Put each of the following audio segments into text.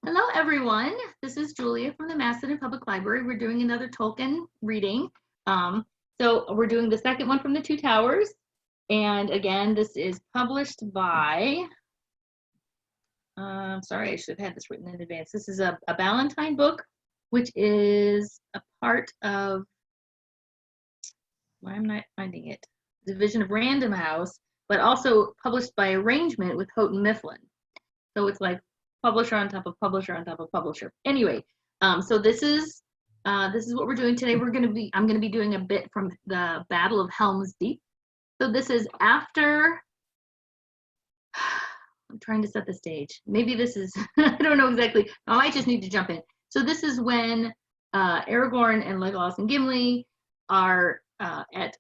Hello, everyone. This is Julia from the Macedon Public Library. We're doing another Tolkien reading. So we're doing the second one from the Two Towers. And again, this is published by, sorry, I should have had this written in advance. This is a Ballantine book, which is a part of, why am I not finding it? Division of Random House, but also published by arrangement with Houghton Mifflin. So it's like publisher on top of publisher on top of publisher. Anyway, so this is what we're doing today. I'm gonna be doing a bit from the Battle of Helm's Deep. So this is after. I'm trying to set the stage. Maybe this is I don't know exactly. I might just need to jump in. So this is when Aragorn and Legolas and Gimli are at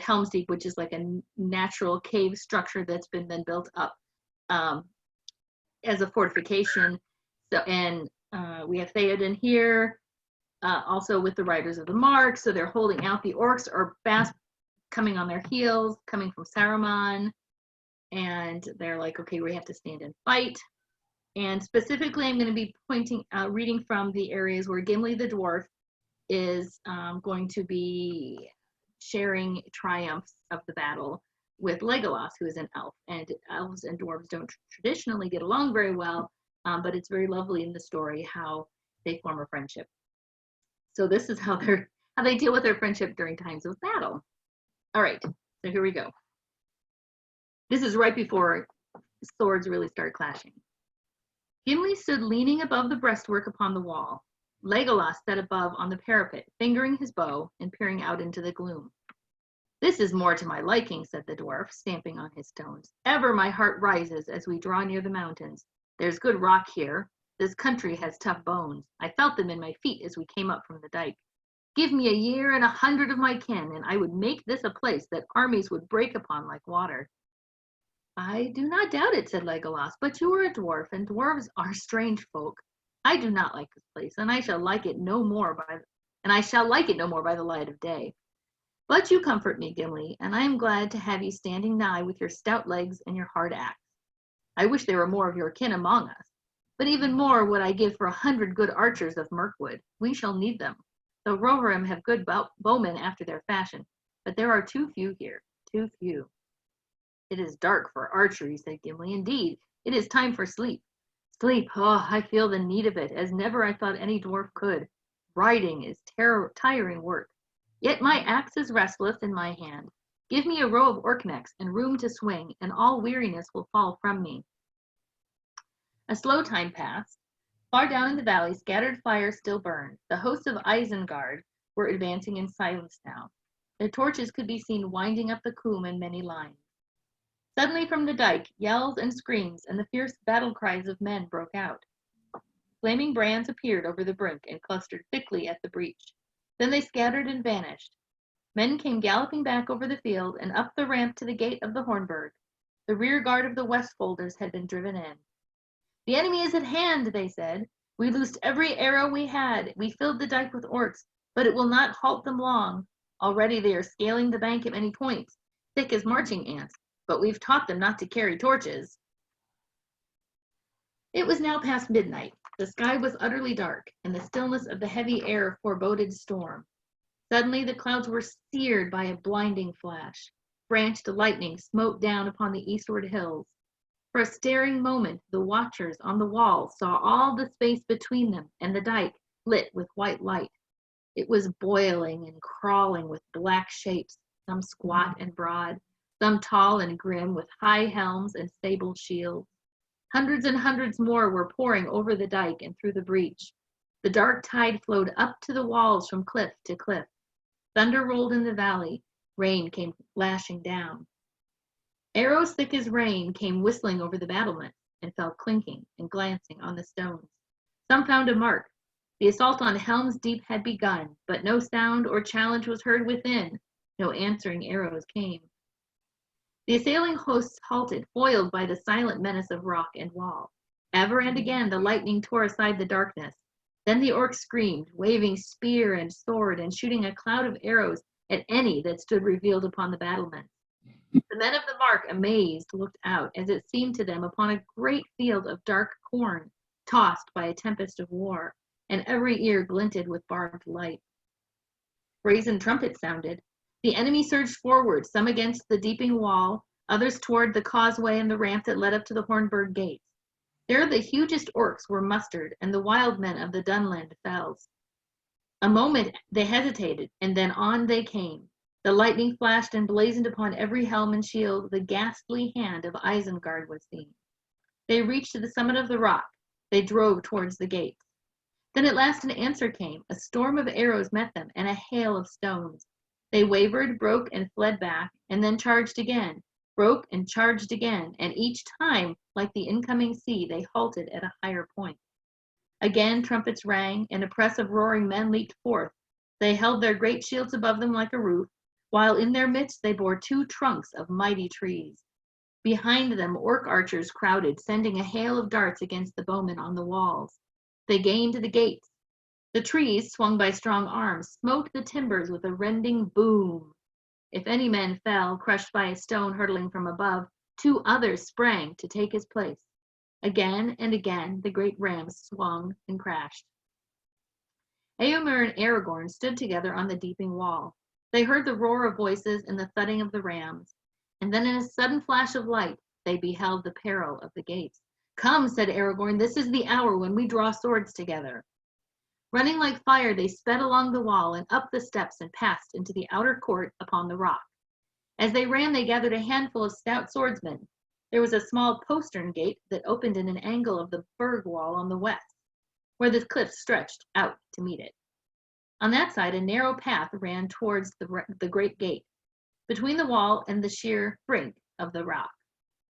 Helm's Deep, which is like a natural cave structure that's been then built up. As a fortification. So, and we have Theoden here, also with the Riders of the Mark. So they're holding out. The orcs are fast coming on their heels, coming from Saruman, and they're like, okay, we have to stand and fight. And specifically, I'm going to be reading from the areas where Gimli the dwarf is going to be sharing triumphs of the battle with Legolas, who is an elf. And elves and dwarves don't traditionally get along very well, but it's very lovely in the story how they form a friendship. So this is how they deal with their friendship during times of battle. All right, so here we go. This is right before swords really start clashing. Gimli stood leaning above the breastwork upon the wall. Legolas sat above on the parapet, fingering his bow and peering out into the gloom. "This is more to my liking," said the dwarf, stamping on his stones. "Ever my heart rises as we draw near the mountains. There's good rock here. This country has tough bones. I felt them in my feet as we came up from the dike. Give me a year and 100 of my kin, and I would make this a place that armies would break upon like water." "I do not doubt it," said Legolas, "but you are a dwarf, and dwarves are strange folk. I do not like this place, and I shall like it no more by the light of day. But you comfort me, Gimli, and I am glad to have you standing nigh with your stout legs and your hard axe. I wish there were more of your kin among us, but even more would I give for 100 good archers of Mirkwood. We shall need them, though Rohirrim have good bowmen after their fashion, but there are too few here, too few." "It is dark for archery," said Gimli. "Indeed, it is time for sleep. Sleep, oh, I feel the need of it, as never I thought any dwarf could. Riding is tiring work. Yet my axe is restless in my hand. Give me a row of orknecks and room to swing, and all weariness will fall from me." A slow time passed. Far down in the valley, scattered fires still burned. The hosts of Isengard were advancing in silence now. Their torches could be seen winding up the coombe in many lines. Suddenly from the dike, yells and screams and the fierce battle cries of men broke out. Flaming brands appeared over the brink and clustered thickly at the breach. Then they scattered and vanished. Men came galloping back over the field and up the ramp to the gate of the Hornburg. The rear guard of the Westfolders had been driven in. "The enemy is at hand," they said. "We loosed every arrow we had. We filled the dike with orcs, but it will not halt them long. Already they are scaling the bank at many points, thick as marching ants, but we've taught them not to carry torches." It was now past midnight. The sky was utterly dark, and the stillness of the heavy air foreboded storm. Suddenly the clouds were seared by a blinding flash. Branched lightning smote down upon the eastward hills. For a staring moment the watchers on the wall saw all the space between them and the dike lit with white light. It was boiling and crawling with black shapes, some squat and broad, some tall and grim with high helms and sable shields. Hundreds and hundreds more were pouring over the dike and through the breach. The dark tide flowed up to the walls from cliff to cliff. Thunder rolled in the valley. Rain came lashing down. Arrows thick as rain came whistling over the battlements and fell clinking and glancing on the stones. Some found a mark. The assault on Helm's Deep had begun, but no sound or challenge was heard within. No answering arrows came. The assailing hosts halted, foiled by the silent menace of rock and wall. Ever and again the lightning tore aside the darkness. Then the orcs screamed, waving spear and sword and shooting a cloud of arrows at any that stood revealed upon the battlements. The men of the mark, amazed, looked out, as it seemed to them, upon a great field of dark corn, tossed by a tempest of war, and every ear glinted with barbed light. Brazen trumpets sounded. The enemy surged forward, some against the deeping wall, others toward the causeway and the ramp that led up to the Hornburg gates. There the hugest orcs were mustered, and the wild men of the Dunland fells. A moment they hesitated, and then on they came. The lightning flashed and blazoned upon every helm and shield. The ghastly hand of Isengard was seen. They reached to the summit of the rock. They drove towards the gates. Then at last an answer came. A storm of arrows met them, and a hail of stones. They wavered, broke, and fled back, and then charged again, broke and charged again, and each time, like the incoming sea, they halted at a higher point. Again trumpets rang, and a press of roaring men leaped forth. They held their great shields above them like a roof, while in their midst they bore 2 trunks of mighty trees. Behind them orc archers crowded, sending a hail of darts against the bowmen on the walls. They gained the gates. The trees, swung by strong arms, smote the timbers with a rending boom. If any man fell, crushed by a stone hurtling from above, 2 others sprang to take his place. Again and again the great rams swung and crashed. Eomer and Aragorn stood together on the deeping wall. They heard the roar of voices and the thudding of the rams, and then in a sudden flash of light they beheld the peril of the gates. "Come," said Aragorn, "this is the hour when we draw swords together." Running like fire, they sped along the wall and up the steps and passed into the outer court upon the rock. As they ran, they gathered a handful of stout swordsmen. There was a small postern gate that opened in an angle of the berg wall on the west, where the cliff stretched out to meet it. On that side, a narrow path ran towards the great gate, between the wall and the sheer brink of the rock.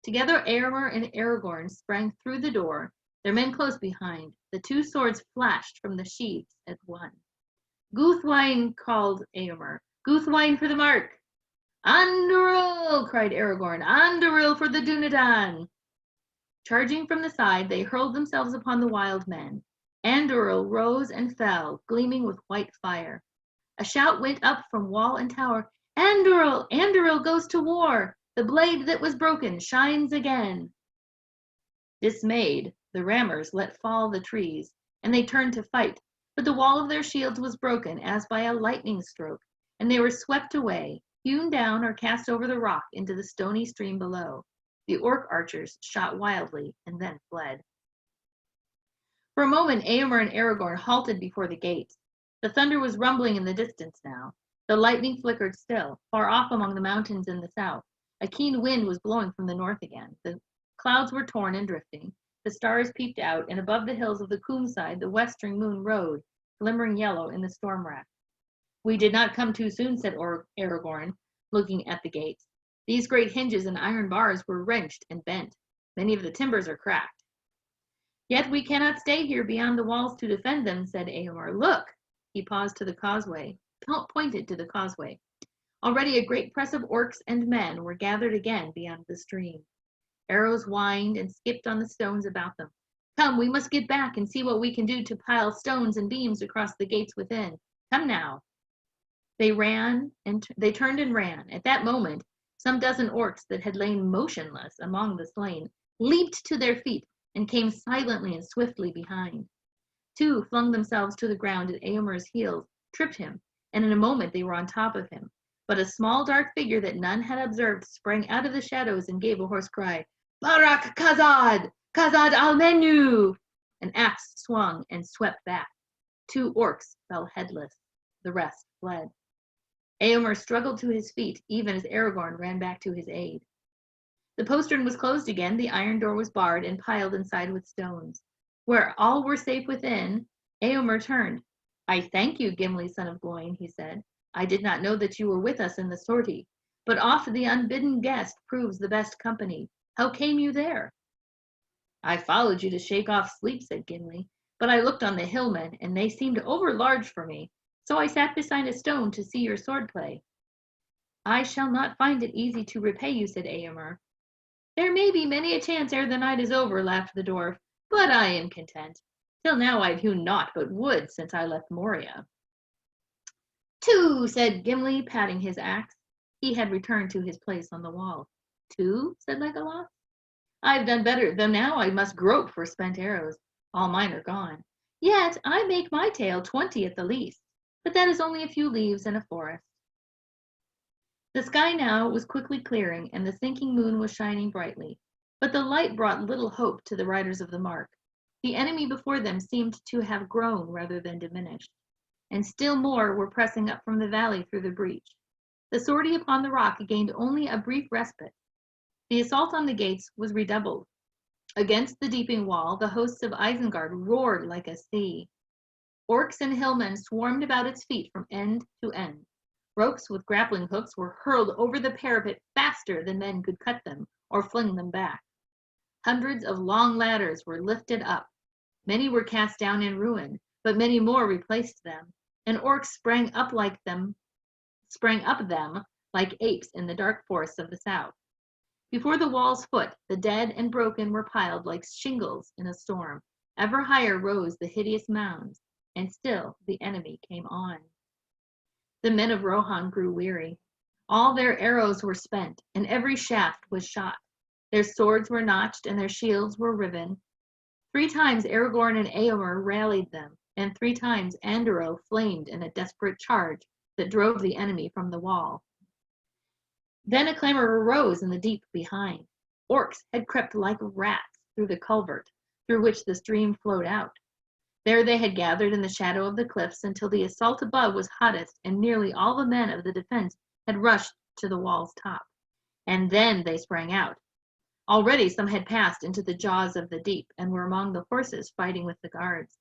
Together, Eomer and Aragorn sprang through the door, their men close behind. The 2 swords flashed from the sheaths at one. "Guthwine," called Eomer. "Guthwine for the mark!" "Anduril!" cried Aragorn. "Anduril for the Dunedain!" Charging from the side, they hurled themselves upon the wild men. Anduril rose and fell, gleaming with white fire. A shout went up from wall and tower. "Anduril! Anduril goes to war! The blade that was broken shines again!" Dismayed, the rammers let fall the trees, and they turned to fight, but the wall of their shields was broken as by a lightning stroke, and they were swept away, hewn down or cast over the rock into the stony stream below. The orc archers shot wildly and then fled. For a moment, Eomer and Aragorn halted before the gates. The thunder was rumbling in the distance now. The lightning flickered still, far off among the mountains in the south. A keen wind was blowing from the north again. The clouds were torn and drifting. The stars peeped out, and above the hills of the Coomside the westering moon rode, glimmering yellow in the storm rack. "We did not come too soon," said Aragorn, looking at the gates. "These great hinges and iron bars were wrenched and bent. Many of the timbers are cracked." "Yet we cannot stay here beyond the walls to defend them," said Eomer. "Look!" He paused to the causeway, pointed to the causeway. Already a great press of orcs and men were gathered again beyond the stream. Arrows whined and skipped on the stones about them. "Come, we must get back and see what we can do to pile stones and beams across the gates within. Come now." They ran, and they turned and ran. At that moment, some dozen orcs that had lain motionless among the slain leaped to their feet and came silently and swiftly behind. 2 flung themselves to the ground at Eomer's heels, tripped him, and in a moment they were on top of him. But a small dark figure that none had observed sprang out of the shadows and gave a hoarse cry. "Barak Khazad! Khazad al-Menu!" An axe swung and swept back. 2 orcs fell headless. The rest fled. Eomer struggled to his feet, even as Aragorn ran back to his aid. The postern was closed again, the iron door was barred and piled inside with stones. Where all were safe within, Eomer turned. "I thank you, Gimli, son of Gloin," he said. "I did not know that you were with us in the sortie, but oft the unbidden guest proves the best company. How came you there?" "I followed you to shake off sleep," said Gimli, "but I looked on the hillmen, and they seemed overlarge for me, so I sat beside a stone to see your swordplay." "I shall not find it easy to repay you," said Eomer. "There may be many a chance ere the night is over," laughed the dwarf, "but I am content. Till now I've hewn naught but wood since I left Moria." "Two," said Gimli, patting his axe. He had returned to his place on the wall. "Two?" said Legolas. "I've done better, though now I must grope for spent arrows. All mine are gone. Yet I make my tale 20 at the least, but that is only a few leaves in a forest. The sky now was quickly clearing, and the sinking moon was shining brightly, but the light brought little hope to the riders of the mark. The enemy before them seemed to have grown rather than diminished, and still more were pressing up from the valley through the breach. The sortie upon the rock gained only a brief respite. The assault on the gates was redoubled. Against the deeping wall, the hosts of Isengard roared like a sea. Orcs and hillmen swarmed about its feet from end to end. Ropes with grappling hooks were hurled over the parapet faster than men could cut them or fling them back. Hundreds of long ladders were lifted up. Many were cast down in ruin, but many more replaced them, and orcs sprang up them like apes in the dark forests of the south. Before the wall's foot, the dead and broken were piled like shingles in a storm. Ever higher rose the hideous mounds, and still the enemy came on. The men of Rohan grew weary. All their arrows were spent, and every shaft was shot. Their swords were notched, and their shields were riven. 3 times Aragorn and Eomer rallied them, and 3 times Anduro flamed in a desperate charge that drove the enemy from the wall. Then a clamor arose in the deep behind. Orcs had crept like rats through the culvert through which the stream flowed out. There they had gathered in the shadow of the cliffs until the assault above was hottest, and nearly all the men of the defense had rushed to the wall's top. And then they sprang out. Already some had passed into the jaws of the deep, and were among the horses fighting with the guards.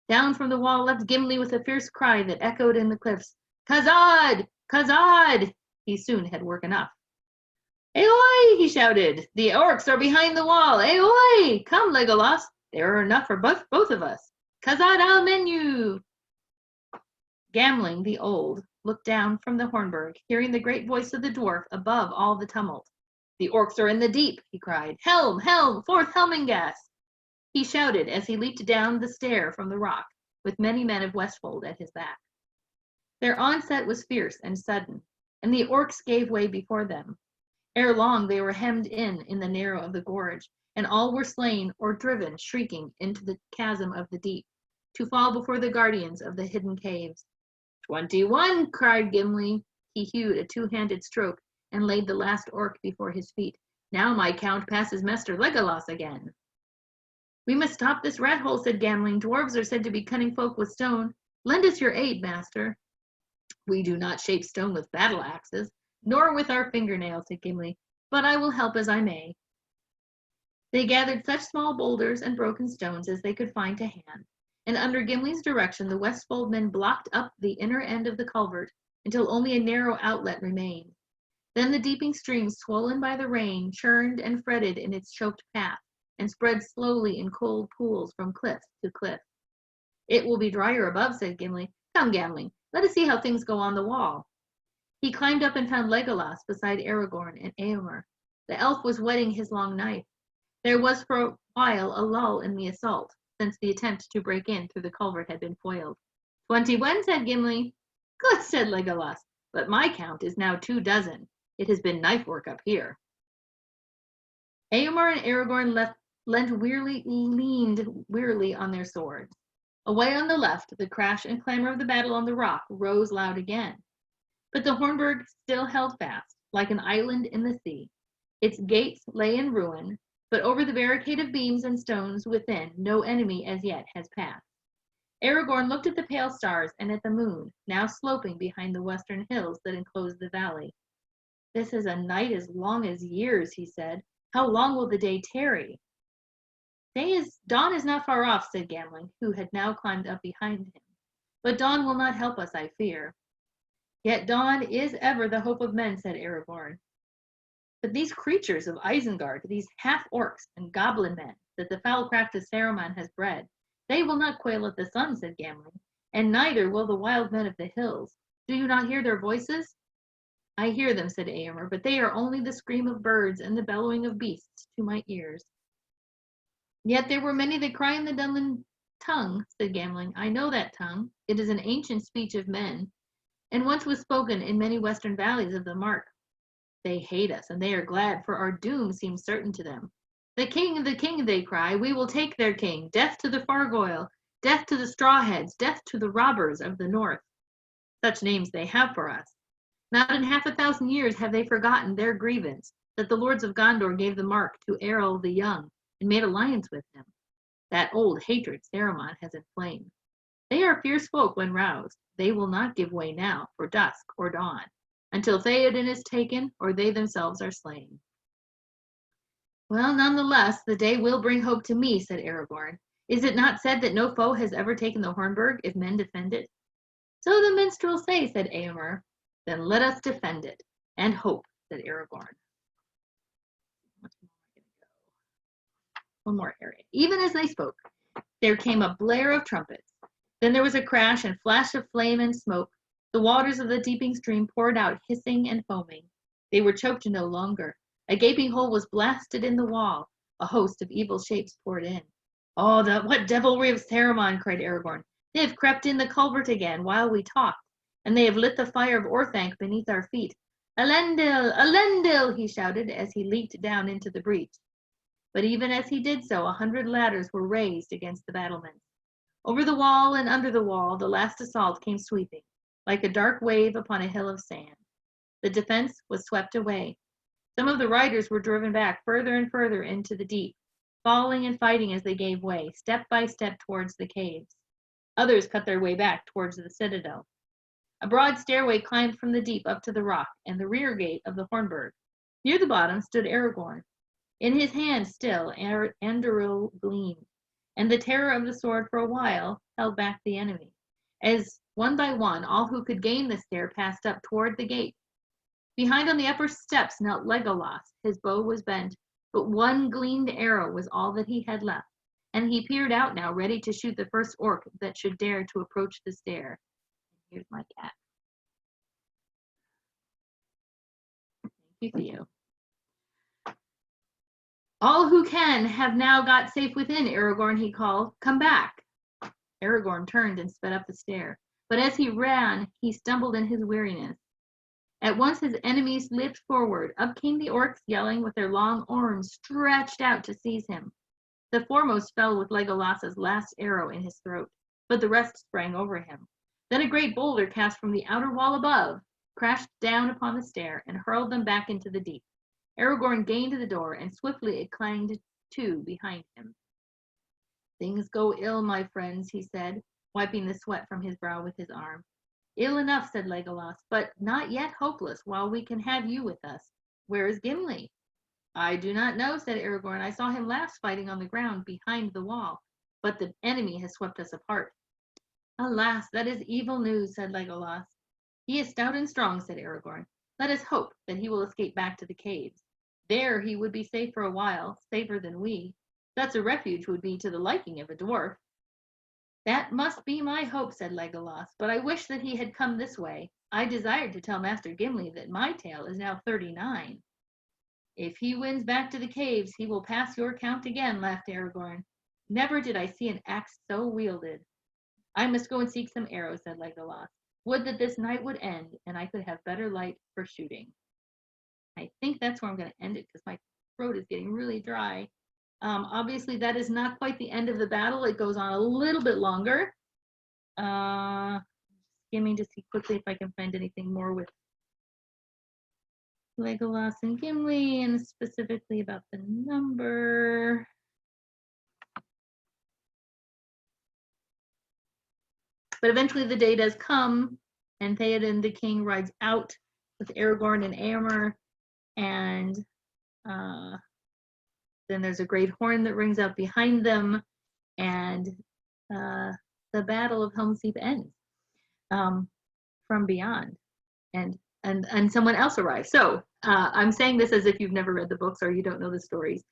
Down from the wall leapt Gimli with a fierce cry that echoed in the cliffs. "Khazad! Khazad!" He soon had work enough. "Aoi!" he shouted. "The orcs are behind the wall! Aoi! Come, Legolas! There are enough for both of us. Khazad al menu!" Gamling the Old looked down from the Hornburg, hearing the great voice of the dwarf above all the tumult. "The orcs are in the deep!" he cried. "Helm! Helm! Forth Helmingast!" He shouted as he leaped down the stair from the rock, with many men of Westfold at his back. Their onset was fierce and sudden, and the orcs gave way before them. Ere long they were hemmed in the narrow of the gorge, and all were slain or driven shrieking into the chasm of the deep, to fall before the guardians of the hidden caves. 21, cried Gimli. He hewed a 2-handed stroke and laid the last orc before his feet. "Now my count passes Master Legolas again." "We must stop this rat hole," said Gamling. "Dwarves are said to be cunning folk with stone. Lend us your aid, master." "We do not shape stone with battle axes, nor with our fingernails," said Gimli, "but I will help as I may." They gathered such small boulders and broken stones as they could find to hand, and under Gimli's direction the Westfold men blocked up the inner end of the culvert until only a narrow outlet remained. Then the deeping stream, swollen by the rain, churned and fretted in its choked path, and spread slowly in cold pools from cliff to cliff. "It will be drier above," said Gimli. "Come, Gamling, let us see how things go on the wall." He climbed up and found Legolas beside Aragorn and Eomer. The elf was whetting his long knife. There was for a while a lull in the assault, since the attempt to break in through the culvert had been foiled. 21, said Gimli. "Good," said Legolas, "but my count is now 24. It has been knife work up here." Eomer and Aragorn leaned wearily on their swords. Away on the left, the crash and clamor of the battle on the rock rose loud again. But the Hornburg still held fast, like an island in the sea. Its gates lay in ruin, but over the barricade of beams and stones within, no enemy as yet has passed. Aragorn looked at the pale stars and at the moon, now sloping behind the western hills that enclosed the valley. "This is a night as long as years," he said. "How long will the day tarry?" "Dawn is not far off," said Gamling, who had now climbed up behind him. "But dawn will not help us, I fear." "Yet dawn is ever the hope of men," said Aragorn. "But these creatures of Isengard, these half-orcs and goblin men that the foul craft of Saruman has bred, they will not quail at the sun," said Gamling, "and neither will the wild men of the hills. Do you not hear their voices?" "I hear them," said Eomer, "but they are only the scream of birds and the bellowing of beasts to my ears." "Yet there were many that cry in the Dunlin tongue," said Gamling. "I know that tongue. It is an ancient speech of men, and once was spoken in many western valleys of the Mark. They hate us, and they are glad, for our doom seems certain to them. the king, they cry. We will take their king. Death to the Fargoyle, death to the Strawheads, death to the robbers of the north. Such names they have for us. Not in 500 years have they forgotten their grievance, that the lords of Gondor gave the mark to Errol the Young, and made alliance with him. That old hatred Saruman has inflamed. They are fierce folk when roused. They will not give way now, for dusk or dawn, until Theoden is taken, or they themselves are slain. Well, nonetheless, the day will bring hope to me, said Aragorn. Is it not said that no foe has ever taken the Hornburg, if men defend it? So the minstrels say, said Eomer. Then let us defend it, and hope, said Aragorn. One more area. Even as they spoke, there came a blare of trumpets. Then there was a crash and flash of flame and smoke. The waters of the deeping stream poured out, hissing and foaming. They were choked no longer. A gaping hole was blasted in the wall. A host of evil shapes poured in. Oh, what devilry of Saruman, cried Aragorn. They have crept in the culvert again while we talked, and they have lit the fire of Orthanc beneath our feet. Elendil! Elendil! He shouted as he leaped down into the breach. But even as he did so, 100 ladders were raised against the battlements. Over the wall and under the wall, the last assault came sweeping, like a dark wave upon a hill of sand. The defense was swept away. Some of the riders were driven back further and further into the deep, falling and fighting as they gave way, step by step towards the caves. Others cut their way back towards the citadel. A broad stairway climbed from the deep up to the rock and the rear gate of the Hornburg. Near the bottom stood Aragorn. In his hand still Anduril gleamed, and the terror of the sword for a while held back the enemy. As one by one, all who could gain the stair passed up toward the gate. Behind on the upper steps knelt Legolas. His bow was bent, but one gleamed arrow was all that he had left, and he peered out now, ready to shoot the first orc that should dare to approach the stair. Here's my cat. Thank you, Theo. All who can have now got safe within, Aragorn, he called. Come back. Aragorn turned and sped up the stair, but as he ran, he stumbled in his weariness. At once his enemies leaped forward. Up came the orcs, yelling, with their long arms stretched out to seize him. The foremost fell with Legolas's last arrow in his throat, but the rest sprang over him. Then a great boulder cast from the outer wall above crashed down upon the stair and hurled them back into the deep. Aragorn gained the door, and swiftly it clanged to behind him. Things go ill, my friends, he said, wiping the sweat from his brow with his arm. Ill enough, said Legolas, but not yet hopeless, while we can have you with us. Where is Gimli? I do not know, said Aragorn. I saw him last fighting on the ground behind the wall, but the enemy has swept us apart. Alas, that is evil news, said Legolas. He is stout and strong, said Aragorn. Let us hope that he will escape back to the caves. There he would be safe for a while, safer than we. Such a refuge would be to the liking of a dwarf. That must be my hope, said Legolas, but I wish that he had come this way. I desired to tell Master Gimli that my tale is now 39. If he wins back to the caves, he will pass your count again, laughed Aragorn. Never did I see an axe so wielded. I must go and seek some arrows, said Legolas. Would that this night would end, and I could have better light for shooting. I think that's where I'm going to end it, because my throat is getting really dry. Obviously, that is not quite the end of the battle. It goes on a little bit longer. Skimming to see quickly if I can find anything more with Legolas and Gimli, and specifically about the number. But eventually the day does come, and Theoden the king rides out with Aragorn and Eomer, and then there's a great horn that rings out behind them, and the Battle of Helm's Deep ends from beyond, and someone else arrives. So I'm saying this as if you've never read the books or you don't know the stories.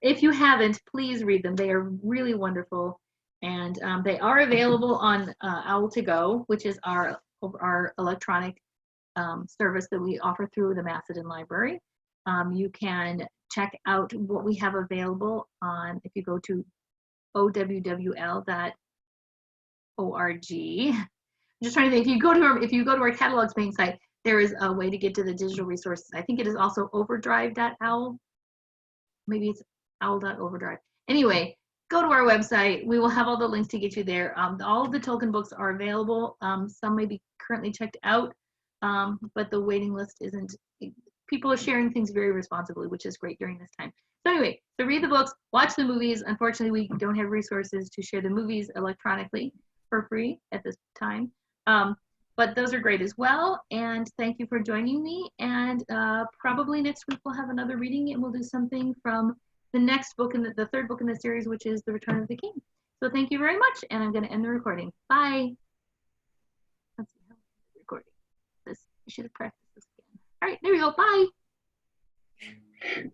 If you haven't, please read them. They are really wonderful. And they are available on Owl2Go, which is our electronic service that we offer through the Macedon Library. You can check out what we have available on, if you go to owwl.org. I'm just trying to think, if you go to our catalogs main site, there is a way to get to the digital resources. I think it is also overdrive.owl. maybe it's owl.overdrive. Anyway, go to our website. We will have all the links to get you there. All of the Tolkien books are available. Some may be currently checked out, but the waiting list isn't. People are sharing things very responsibly, which is great during this time. So anyway, so read the books, watch the movies. Unfortunately, we don't have resources to share the movies electronically for free at this time. But those are great as well. And thank you for joining me. And probably next week we'll have another reading and we'll do something from the next book in the third book in the series, which is The Return of the King. So thank you very much. And I'm going to end the recording. Bye. Let's see how the recording. I should have practiced this again. All right, there we go. Bye.